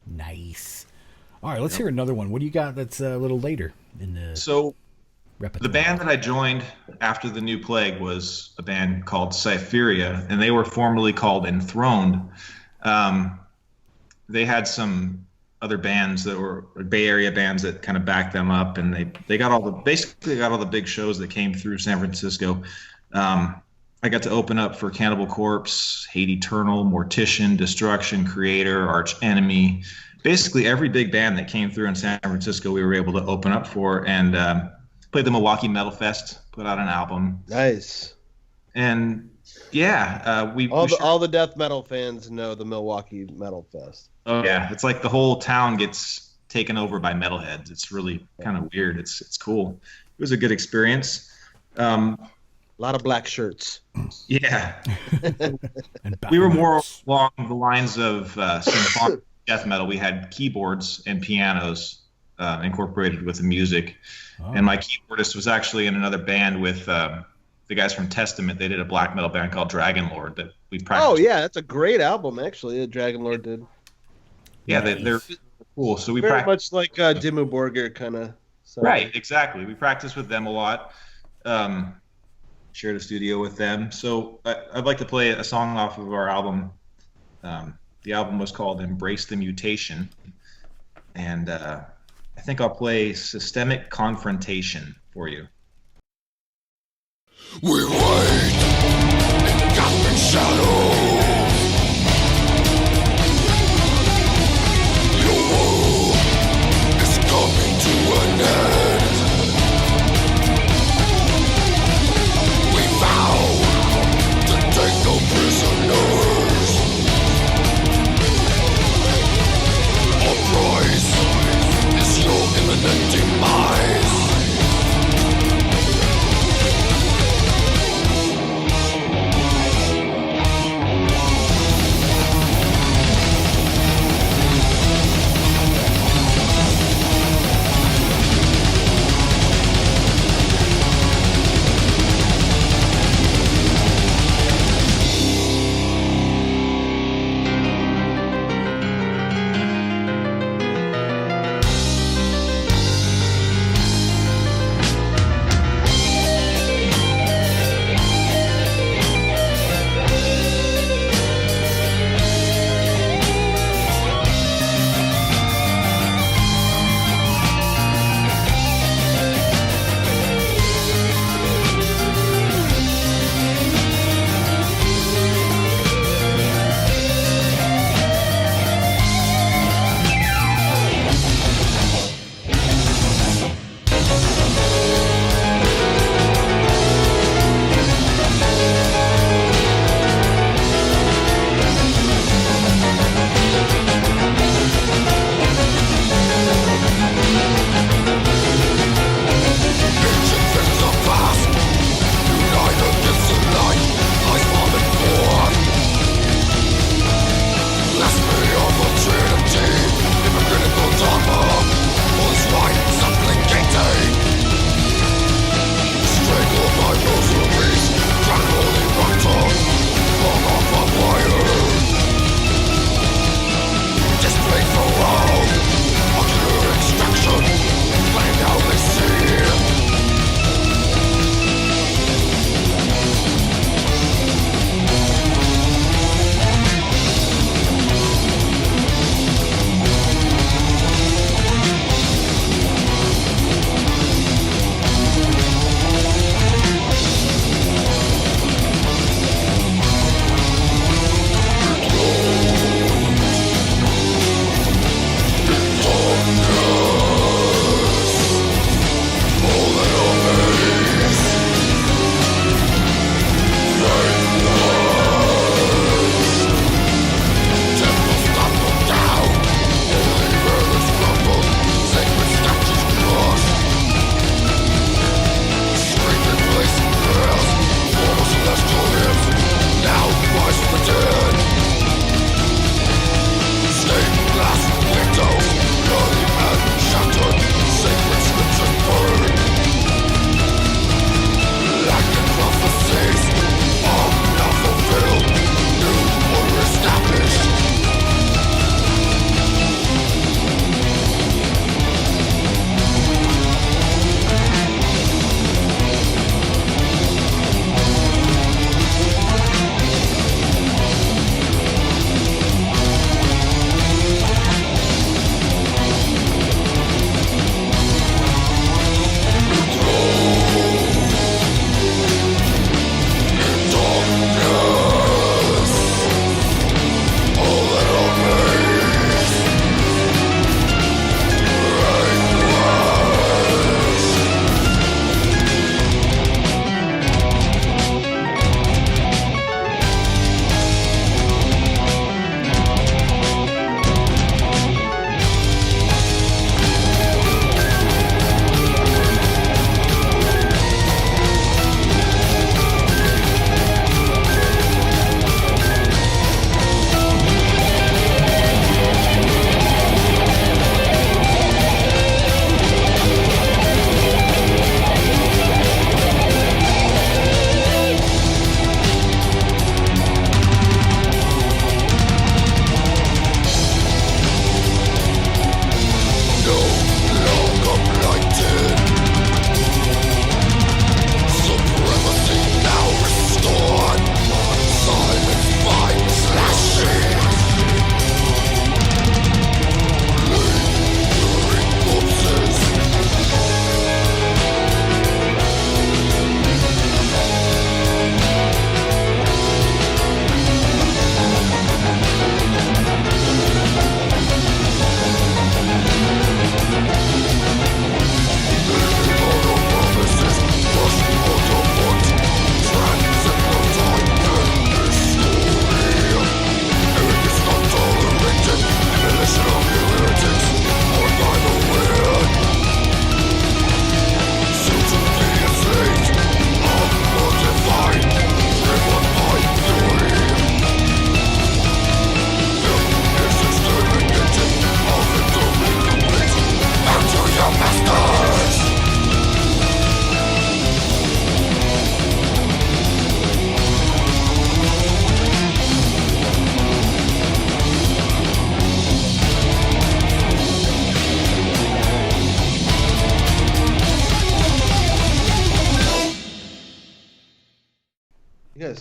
Nice. All right, let's hear another one. What do you got that's a little later in the repertoire? The band that I joined after the New Plague was a band called Cypheria, and they were formerly called Enthroned. They had some other bands that were Bay Area bands that kind of backed them up, and they got all the big shows that came through San Francisco. I got to open up for Cannibal Corpse, Hate Eternal, Mortician, Destruction, Creator, Arch Enemy. Basically every big band that came through in San Francisco we were able to open up for, and played the Milwaukee Metal Fest, put out an album. Nice. And all the death metal fans know the Milwaukee Metal Fest. Oh yeah, it's like the whole town gets taken over by metalheads. It's really kind of weird. It's cool. It was a good experience. A lot of black shirts. Yeah. We were more along the lines of symphonic death metal. We had keyboards and pianos incorporated with the music. Oh. And my keyboardist was actually in another band with the guys from Testament. They did a black metal band called Dragon Lord that we practiced. Oh yeah, that's a great album actually. That Dragon Lord did. Yeah, they're cool. So we very much like Dimmu Borgir kind of. Right, exactly. We practiced with them a lot. Shared a studio with them. So I'd like to play a song off of our album. The album was called Embrace the Mutation. And I think I'll play Systemic Confrontation for you. We wait in gasping shadow. Your world is coming to an end. We vow to take no prisoners. Our price is your imminent demise.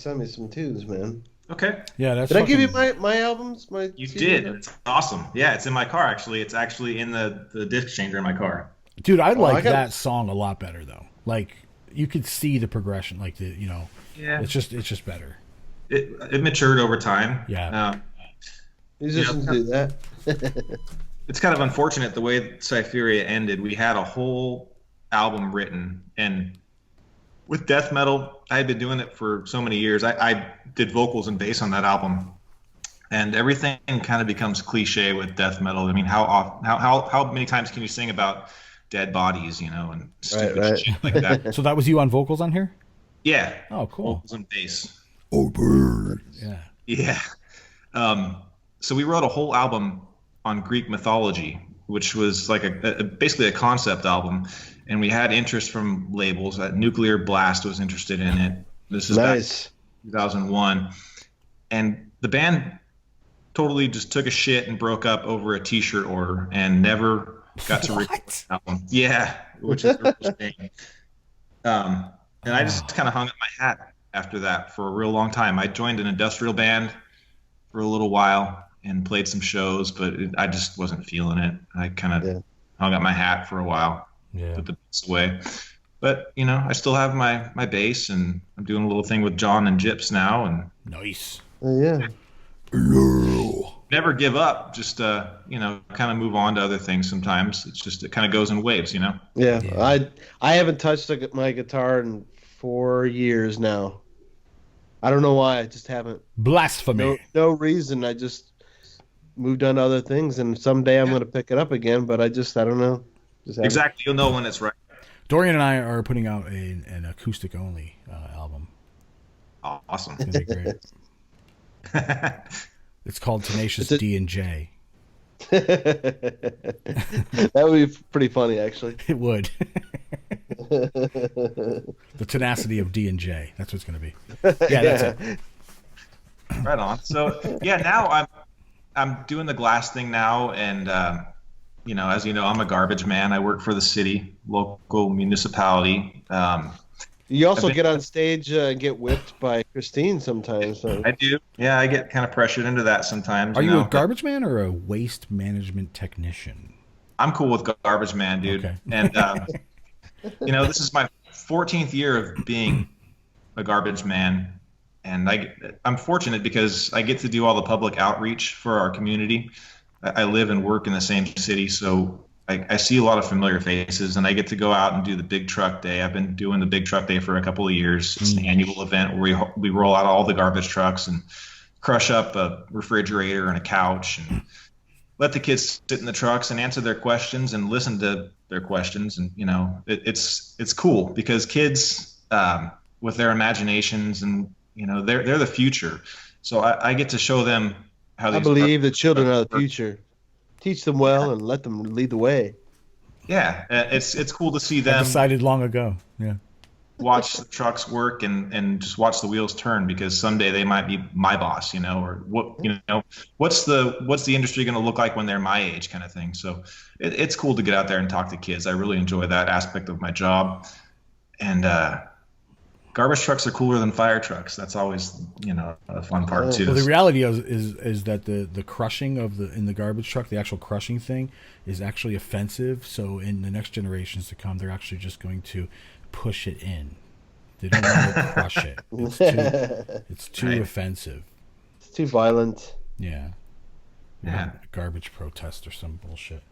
send me some tunes, man. Okay. Yeah, that's. Did I give you my albums? You did. It's awesome. Yeah, it's in my car actually. It's actually in the disc changer in my car. Dude, I like that song a lot better though. Like you could see the progression, like the Yeah. It's just better. It matured over time. Yeah. Musicians do that. It's kind of unfortunate the way Cypheria ended. We had a whole album written, and with death metal, I had been doing it for so many years. I did vocals and bass on that album, and everything kind of becomes cliche with death metal. I mean, how many times can you sing about dead bodies, and stupid shit like that? So that was you on vocals on here? Yeah. Oh, cool. Vocals and bass. Oh, birds. Yeah. Yeah. So we wrote a whole album on Greek mythology, which was like basically a concept album, and we had interest from labels. Nuclear Blast was interested in it. This is nice. Back in 2001, and the band totally just took a shit and broke up over a T-shirt order and never got to record the album. Yeah, which is a real shame. And I just kind of hung up my hat after that for a real long time. I joined an industrial band for a little while and played some shows, but I just wasn't feeling it. I kind of hung up my hat for a while, put the bass away. But, I still have my bass, and I'm doing a little thing with John and Gyps now. And nice. Yeah. Never give up. Just, kind of move on to other things sometimes. It's just, it kind of goes in waves, Yeah. I haven't touched my guitar in 4 years now. I don't know why. I just haven't. Blasphemy. No reason. I just moved on to other things, and someday I'm going to pick it up again, but I don't know. Exactly. You'll know when it's right. Dorian and I are putting out an acoustic only album. Awesome. It's going to be great. It's called Tenacious D&J. That would be pretty funny, actually. It would. The tenacity of D&J. That's what it's going to be. Yeah, that's it. Right on. So, now I'm doing the glass thing now, and as you know, I'm a garbage man. I work for the city, local municipality. You also get on stage and get whipped by Christine sometimes. So. I do. Yeah, I get kind of pressured into that sometimes. Are you a garbage man or a waste management technician? I'm cool with garbage man, dude. Okay. And this is my 14th year of being a garbage man. And I'm fortunate because I get to do all the public outreach for our community. I live and work in the same city, so I see a lot of familiar faces, and I get to go out and do the Big Truck Day. I've been doing the Big Truck Day for a couple of years. It's an annual event where we roll out all the garbage trucks and crush up a refrigerator and a couch and let the kids sit in the trucks and answer their questions and listen to their questions. And, it's cool because kids with their imaginations and, they're the future. So I get to show them how I believe the children are the future. Teach them well and let them lead the way. Yeah, it's cool to see them. I decided long ago. Yeah. Watch the trucks work and just watch the wheels turn, because someday they might be my boss, or what's the industry going to look like when they're my age, kind of thing. So it's cool to get out there and talk to kids. I really enjoy that aspect of my job, and garbage trucks are cooler than fire trucks. That's always, a fun part too. Well, the reality is that the crushing in the garbage truck, the actual crushing thing, is actually offensive. So in the next generations to come, they're actually just going to push it in. They don't want to crush it. It's too offensive. It's too violent. Yeah. Garbage protest or some bullshit.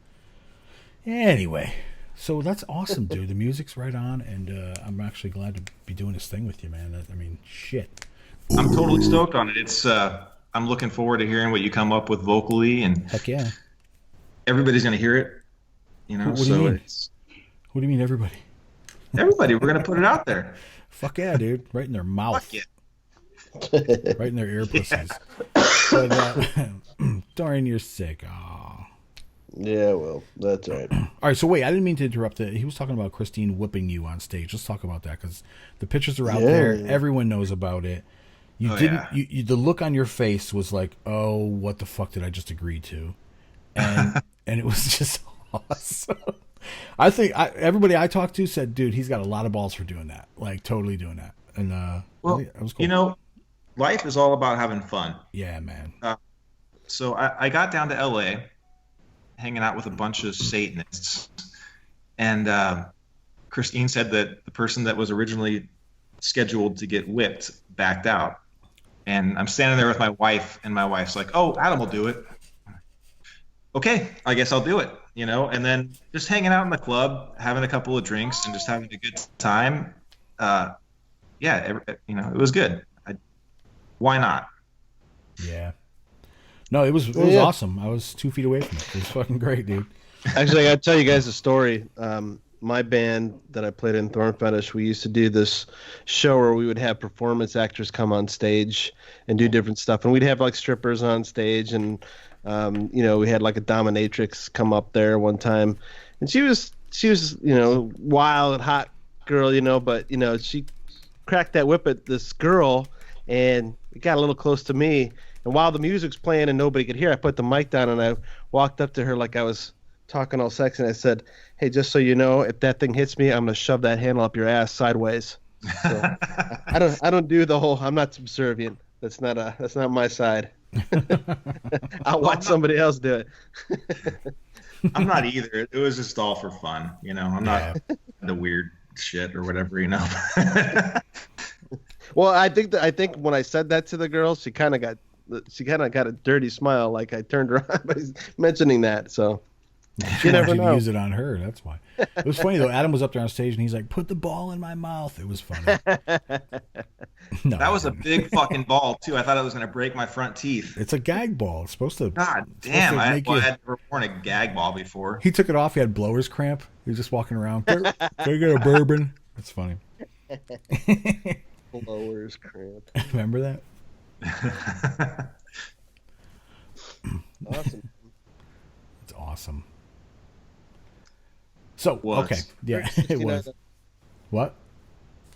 Anyway. So that's awesome, dude. The music's right on, and I'm actually glad to be doing this thing with you, man. I mean, shit. I'm totally stoked on it. It's I'm looking forward to hearing what you come up with vocally, and heck yeah, everybody's gonna hear it. What do you mean? What do you mean, everybody? Everybody, we're gonna put it out there. Fuck yeah, dude! Right in their mouth. Fuck yeah. Right in their ear pussies. Yeah. But, Dorian, you're sick. Aw. Yeah, well, that's right. All right, so wait, I didn't mean to interrupt it. He was talking about Christine whipping you on stage. Let's talk about that, because the pictures are out there. Yeah. Everyone knows about it. You didn't. Yeah. The look on your face was like, "Oh, what the fuck did I just agree to?" And and it was just awesome. I think everybody I talked to said, "Dude, he's got a lot of balls for doing that. Like, totally doing that." And well, that was cool. life is all about having fun. Yeah, man. So I got down to LA, hanging out with a bunch of Satanists, and Christine said that the person that was originally scheduled to get whipped backed out. And I'm standing there with my wife, and my wife's like, "Oh, Adam will do it." Okay, I guess I'll do it, you know. And then just hanging out in the club, having a couple of drinks, and just having a good time. It was good. Why not? Yeah. No, it was awesome. I was 2 feet away from it. It was fucking great, dude. Actually, I got to tell you guys a story. My band that I played in, Thorn Fetish, we used to do this show where we would have performance actors come on stage and do different stuff. And we'd have like strippers on stage, and we had like a dominatrix come up there one time, and she was wild, hot girl, but she cracked that whip at this girl, and it got a little close to me. And while the music's playing and nobody could hear, I put the mic down and I walked up to her like I was talking all sexy, and I said, "Hey, just so you know, if that thing hits me, I'm gonna shove that handle up your ass sideways." So, I don't do the whole. I'm not subservient. That's not my side. I'll watch somebody else do it. I'm not either. It was just all for fun, I'm not the weird shit or whatever, Well, I think when I said that to the girl, she kind of got a dirty smile, like I turned around by mentioning that. So. You never know. Use it on her. That's why. It was funny though. Adam was up there on stage and he's like, "Put the ball in my mouth." It was funny. No, that was a big fucking ball too. I thought it was going to break my front teeth. It's a gag ball. It's supposed to. God damn! I had never worn a gag ball before. He took it off. He had blower's cramp. He was just walking around. Can I get a bourbon? That's funny. Blower's cramp. Remember that? Awesome. It's awesome. So, okay. Yeah, it was. What?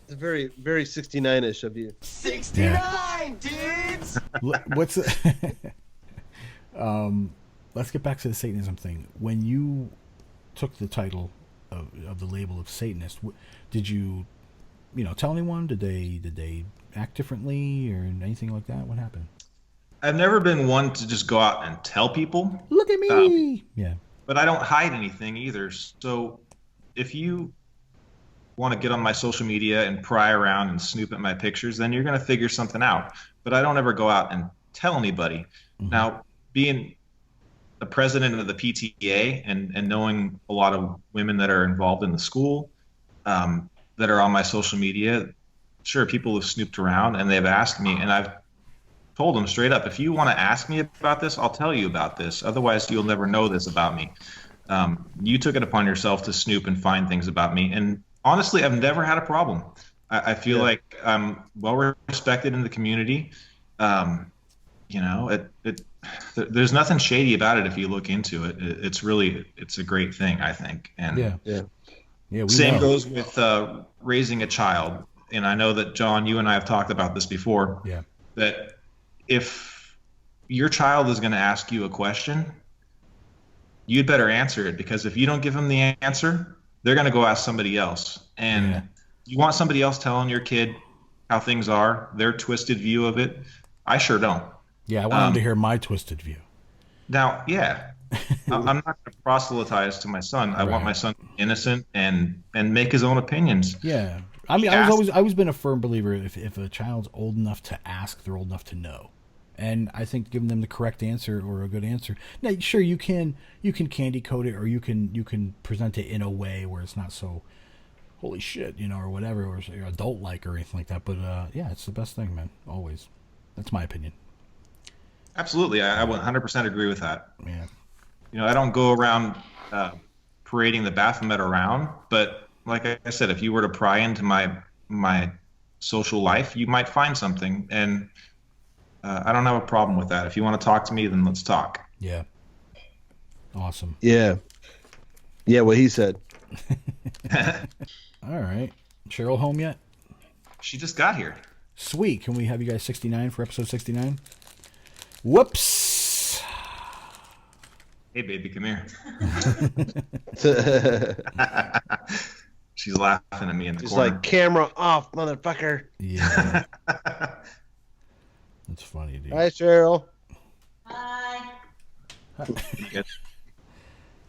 It's very, very 69-ish of you. 69, dudes! What's it? Let's get back to the Satanism thing. When you took the title of the label of Satanist, did you tell anyone? Did they act differently or anything like that? What happened? I've never been one to just go out and tell people. Look at me! Yeah. But I don't hide anything either. So if you want to get on my social media and pry around and snoop at my pictures, then you're going to figure something out. But I don't ever go out and tell anybody. Mm-hmm. Now, being the president of the PTA and knowing a lot of women that are involved in the school that are on my social media, sure, people have snooped around and they've asked me, and I've told them straight up, if you want to ask me about this, I'll tell you about this. Otherwise, you'll never know this about me. You took it upon yourself to snoop and find things about me. And honestly, I've never had a problem. I feel like I'm well respected in the community. There's nothing shady about it if you look into it. It's a great thing, I think. And same goes with raising a child. And I know that, John, you and I have talked about this before. Yeah. That if your child is going to ask you a question, you'd better answer it, because if you don't give them the answer, they're going to go ask somebody else. And you want somebody else telling your kid how things are, their twisted view of it. I sure don't. Yeah, I want them to hear my twisted view. Now, I'm not going to proselytize to my son. I want my son to be innocent and make his own opinions. Yeah. I mean, I've always been a firm believer if a child's old enough to ask, they're old enough to know. And I think giving them the correct answer or a good answer. Now, sure, you can candy coat it, or you can present it in a way where it's not so holy shit, or whatever, or adult like or anything like that. But it's the best thing, man. Always. That's my opinion. Absolutely, I 100% agree with that. Yeah. I don't go around parading the Baphomet around, but like I said, if you were to pry into my social life, you might find something, and I don't have a problem with that. If you want to talk to me, then let's talk. Yeah. Awesome. Yeah. Yeah, what he said. All right. Cheryl home yet? She just got here. Sweet. Can we have you guys 69 for episode 69? Whoops. Hey, baby, come here. She's laughing at me in the corner. She's like, camera off, motherfucker. Yeah. That's funny, dude. Hi, Cheryl.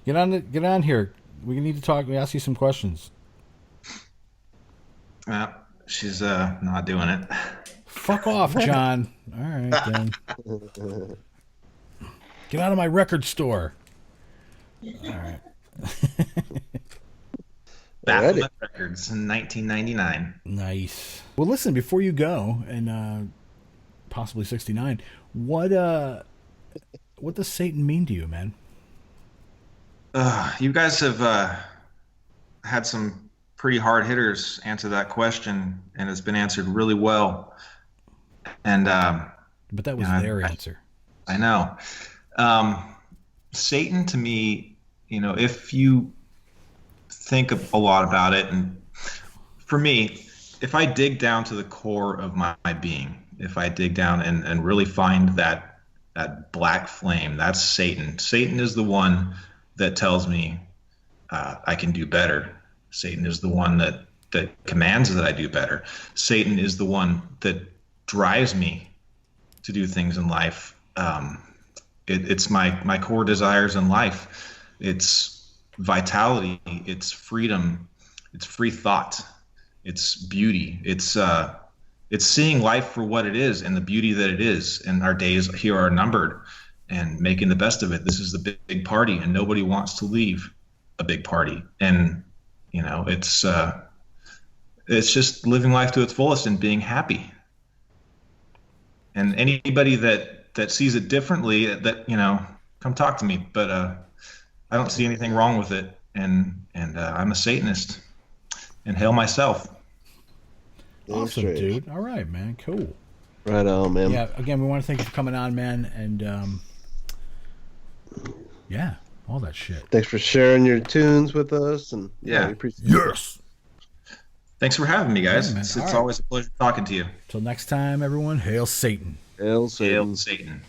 Get on here. We need to talk. We ask you some questions. She's not doing it. Fuck off, John. All right, then. Get out of my record store. All right. Baphomet Records in 1999. Nice. Well, listen, before you go, and possibly 69, what does Satan mean to you, man? You guys have had some pretty hard hitters answer that question, and it's been answered really well. And but that was their answer. I know. Satan, to me, if you think a lot about it, and for me, if I dig down to the core of my being, if I dig down and really find that black flame, that's Satan. Satan is the one that tells me I can do better. Satan is the one that commands that I do better. Satan is the one that drives me to do things in life. It's my core desires in life. It's vitality. It's freedom. It's free thought. It's beauty. It's seeing life for what it is and the beauty that it is. And our days here are numbered, and making the best of it. This is the big party, and nobody wants to leave a big party. And it's just living life to its fullest and being happy. And anybody that sees it differently, that come talk to me. But I don't see anything wrong with it, and I'm a Satanist, and hail myself. Awesome, dude. All right, man. Cool. Right on, man. Yeah. Again, we want to thank you for coming on, man, and yeah, all that shit. Thanks for sharing your tunes with us, and yeah, we appreciate yes. Thanks for having me, guys. Yeah, it's right. always a pleasure talking to you. Till next time, everyone. Hail Satan. Hail Satan. Hail Satan.